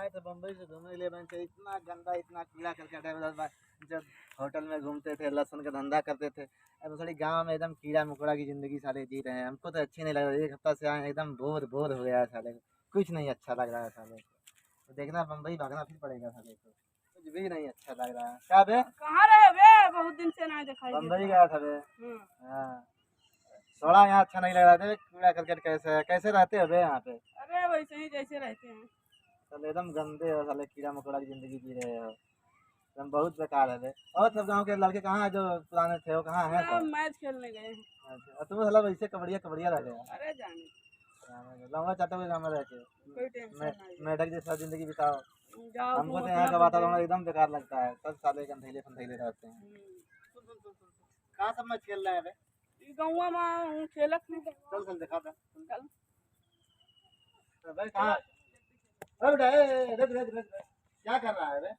आए थे बम्बई से घूमने के लिए। मैंने इतना गंदा इतना कीड़ा करकट है। जब होटल में घूमते थे लहसुन का धंधा करते थे, अब थोड़ी गांव में एकदम कीड़ा मकोड़ा की जिंदगी साले जी रहे हैं। हमको तो अच्छी नहीं लग रही। एक हफ्ता से आए एकदम बोर बोर हो गया है साले को। कुछ नहीं अच्छा लग रहा है साले को। तो देखना बम्बई भागना फिर पड़ेगा साले को। कुछ भी नहीं अच्छा लग रहा है। क्या बे कहाँ रहे बे? बहुत दिन से नहीं दिखाई बम्बई गया था बे। हाँ थोड़ा यहाँ अच्छा नहीं लग रहा था। कूड़ा करकट कैसे रहते हो बे यहाँ पे? अरे वैसे ही जैसे रहते हैं। साले एकदम गंदे हो साले, कीड़ा मकोड़ा की जिंदगी जी रहे हो। एकदम बहुत बेकार है बे। और सब गाँव के लड़के कहाँ है जो पुराने थे, वो कहाँ है सब सब? मैच खेलने गए हैं। अच्छा तुम साला वैसे कबड्डिया कबड्डिया रह गया। अरे जाने लौंगा चाटो के गाँव में रह के कोई टेंशन नहीं। मेढक जैसा जिंदगी बिताओ। जाओ हमको तुम तो यहाँ अपना का वातावरण एकदम बेकार लगता है। सब साले गंधेले फंधेले रहते हैं। कहाँ सब मैच खेल रहे हैं बे? गाँव में खेलत नहीं। चल चल दिखा दे। चल भाई कहाँ? अरे बेटा रुक रुक रुक। क्या कर रहा है बे?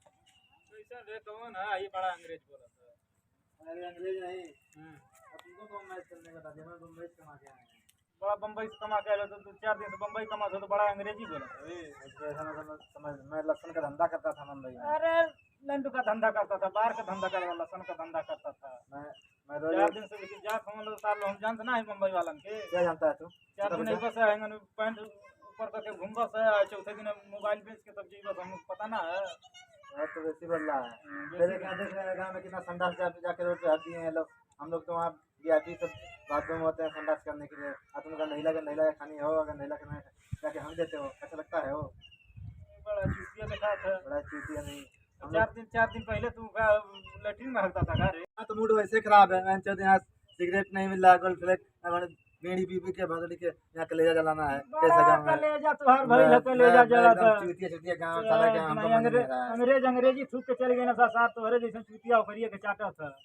कैसा रे कौन है? ये बड़ा अंग्रेज बोला था। अरे अंग्रेज नहीं। अब तुमको कौन मैच खेलने का बता दिया? मैं बम्बई से कमा के आया हूँ। बड़ा बम्बई से कमा के आया तो 4 दिन से बम्बई कमा था तो बड़ा अंग्रेजी बोला था। ऐसा मतलब समझ, मैं लहसुन का धंधा करता था मुंबई में। अरे लंडू का धंधा करता था, बाहर का धंधा करेगा, लहसुन का धंधा करता था। मैं 4 रोज। दिन से लेकिन जा हम लोग साल हम जानते ना है मुंबई वालन के। क्या जानता है तू? 4 दिन एक बस आएंगे पैंट ऊपर करके घूम बस है, चौथे दिन मोबाइल बेच के तब जी बस हमको पता ना है। तो वैसी बोल रहा है। मेरे क्या देख रहे हैं गाँव में कितना संडास जाके रोड पे हट दिए हैं लोग। हम लोग तो वहाँ वीआईपी सब बाथरूम होते हैं संडास करने के लिए। और तुम अगर नहीं लगा खानी हो, अगर नहीं लगा जाके हम देते हो, कैसा लगता है वो? बड़ा चूतिया दिखा था। बड़ा चीटिया नहीं। 4 दिन पहले तू लैट्रिन में हकता था घर। हाँ तो मूड वैसे खराब है। मैं चौथे यहाँ सिगरेट नहीं मिल रहा, गर्लफ्रेंड बीड़ी पी के भगोड़ी के यहाँ कलेजा जलाना है। कैसा गाँव है? कलेजा तुहार भाई कलेजा जला था। चूतिया चूतिया गाँव साला के हमको मन नहीं रहा है। अंग्रेजी थूक के चल गए ना साथ तोहरे जैसे चूतिया उखड़िए के चाटा था।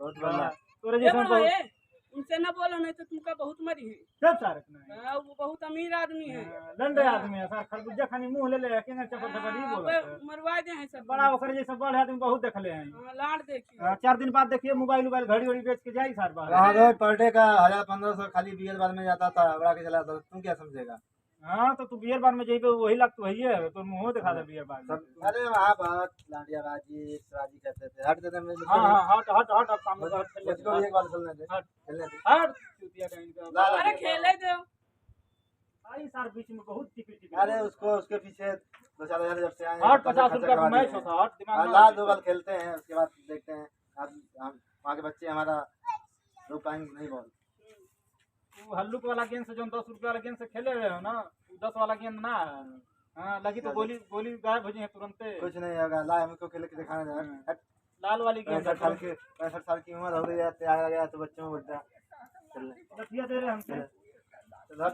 बहुत बढ़िया। तोरे ये जैसे बड़ा है, उनसे न बोलो नहीं तो तुमका बहुत मरी है। सब सारे ना हाँ, वो बहुत अमीर आदमी है। लंडे आदमी है सर, खरबूजा खानी मुंह ले ले के ना चपर चपर ही बोला हाँ, मरवा दे हैं सब। बड़ा ओकरे जैसे बड़ आदमी बहुत देखले हैं। हाँ, लाड देखिए। 4 दिन बाद देखिए मोबाइल घड़ी वड़ी बेच के जाई सर बाहर। वहाँ रोज पर डे का 1000-1500 खाली बीयर बार में जाता था, बड़ा के चला था। तुम क्या समझेगा? हाँ तो तू बियर बार में जाइबे वही लग तो वही है, तो मुंह दिखा दे बियर बार में। अरे वहाँ बहुत लांडिया बाजी बाजी करते थे। हट देते मैं हाँ हट हट हट अब सामने से हट खेल ले। मुझको एक बार खेलने दे। हट खेलने दे। हट चूतिया कहीं का। अरे खेले दो। आई सर बीच में बहुत टिपी अरे उसके पीछे 2-4 हज़ार जब से आए हट 50 रुपया का मैच होता हट दिमाग ला 2 बार खेलते हैं, उसके बाद देखते हैं। अब हम वहाँ के बच्चे हमारा रोक पाएंगे नहीं बॉल। तू हल्लुक वाला गेंद से जो 10 रुपया वाला गेंद से खेले रहे हो ना, 10 वाला गेंद ना है। हाँ लगी तो गोली गायब हो जाए तुरंत। कुछ नहीं होगा। ला हमको खेल के दिखाने दे। लाल वाली गेंद 65 साल की उम्र हो गई है, तैयार आ गया तो बच्चों को उठा लठिया दे रहे हमसे। चल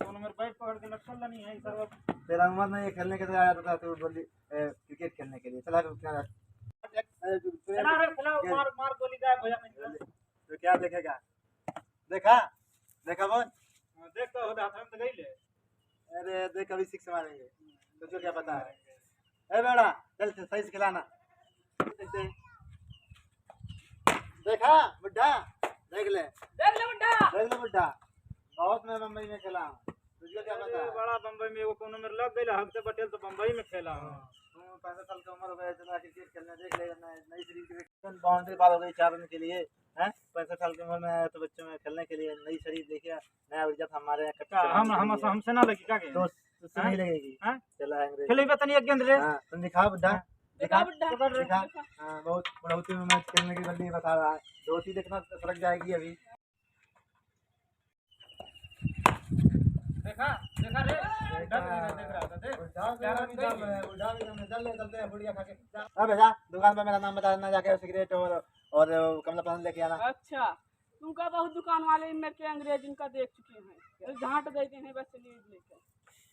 तो मेरे बैट पकड़ के लटकल नहीं है सर। तेरा उम्र नहीं है खेलने के लिए आया था तो बोली क्रिकेट खेलने के लिए। चला चला रे खिलाओ, मार मार गोली गायब हो जाए। तो क्या देखेगा? देखा बोल। देख तो हाथ में तो गई ले। अरे देख अभी 6 मारेंगे, तुझको क्या पता है? ए बेड़ा चल सही से खिलाना। देखा बुड्ढा? देख ले बुड्ढा, बहुत मैं मुंबई में खेला हूँ, तुझको क्या पता है? बड़ा बम्बई में वो कोनो में लग गई हक से पटेल तो बम्बई में खेला हूँ। 65 साल की उम्र हो गई, इतना क्रिकेट खेलने देख ले। नई शरीर बाउंड्री पार हो गई 4 रन के लिए है। 65 साल की उम्र में आया तो बच्चों में खेलने के लिए नई शरीर देखिए, नया ऊर्जा हमारे हम हमसे ना लगी क्या तो उससे नहीं लगेगी। चला अंग्रेज खेलेगा तनी एक गेंद रे। तुम दिखा बुड्ढा, दिखा बुड्ढा। बहुत बढ़ोती में मैच खेलने की बल्ली बता रहा है। धोती देखना सड़क जाएगी अभी। देखा रे देख रहा था देख। भैया दुकान पे मेरा नाम बता देना, जाके सिगरेट और कमला पसंद लेके आना। अच्छा तुमका बहुत दुकान वाले में के अंग्रेज इनका देख चुके हैं, झांट देते हैं बस लेकर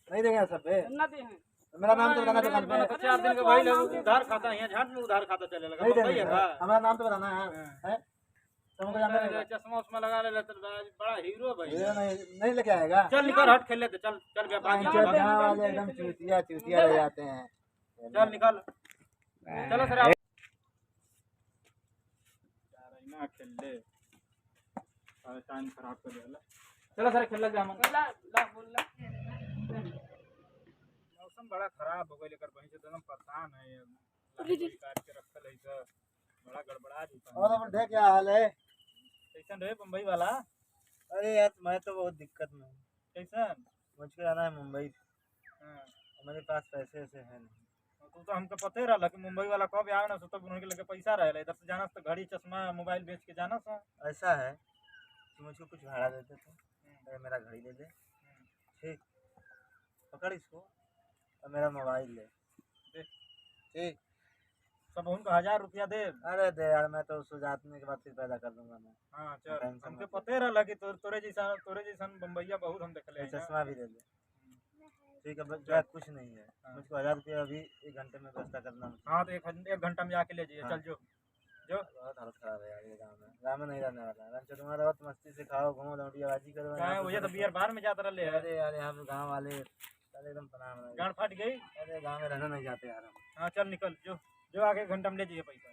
नहीं देंगे सब पे न दे हैं। मेरा नाम तो बताना दुकान पे। 4 दिन का भाई उधार खाता है, झांट में उधार खाता चले लगा। नहीं सही देंगे है हमारा नाम तो बताना है। तुमको जानते नहीं? चश्मा उस्मा लगा ले तो बड़ा हीरो भाई। ये नहीं लेके आएगा। चल निकल हट खेल लेते चल चल गया भाग गाँव वाले एकदम चूतिया रह जाते हैं। चल निकल चलो सर ना खेल ले टाइम खराब कर दिया। चलो सर खेल लग जा मन बोला ला बोला। मौसम एकदम बड़ा खराब हो गई लेकर वहीं से तो एकदम परेशान है ये। अरे जी। काट के रखल है सब बड़ा गड़बड़ा जीता और अब देख क्या हाल है? कैसन रहे बम्बई वाला अरे यार मैं तो बहुत दिक्कत में हूँ। कैसन मुझको जाना है मुंबई, हाँ। और मेरे पास पैसे ऐसे हैं नहीं। तू तो हमको पते ही रहला कि मुंबई वाला कब आवे ना तो उनके लगे पैसा रहेला इधर से जाना तो घड़ी चश्मा मोबाइल बेच के जाना सा ऐसा है कि मुझको कुछ भाड़ा देते थे, अरे मेरा घड़ी ले ले, ठीक, पकड़ इसको, और मेरा मोबाइल ले, दे। ठीक। सब उनको 1000 रुपया दे अरे दे यार, मैं तो उसको जाने के बाद फिर पैदा कर दूंगा मैं। हाँ चल टेंशन हमके मत पते ही रहला कि तोरे जैसन बम्बईया बहुत हम देखले ये हैं चश्मा भी ले ले, ठीक है। बस क्या कुछ नहीं है, मुझको 1000 रुपया अभी 1 घंटे में व्यवस्था करना मुझे। हाँ तो एक घंटा में जाके ले जाइए हाँ। चल जो जो बहुत हालत खराब है यार, ये गाँव में नहीं रहने वाला है। तुम्हारा बहुत मस्ती से खाओ, घूमो, लौटियाबाजी करो। क्या है वही तो बियर बार में जाता रहे अरे यार यहाँ पे गाँव वाले साले एकदम पनाह बनाए। गांड फट गई अरे गाँव में रहना नहीं जाते यार हम। हाँ चल निकल जो जो आगे एक घंटा में ले जाइए पैसा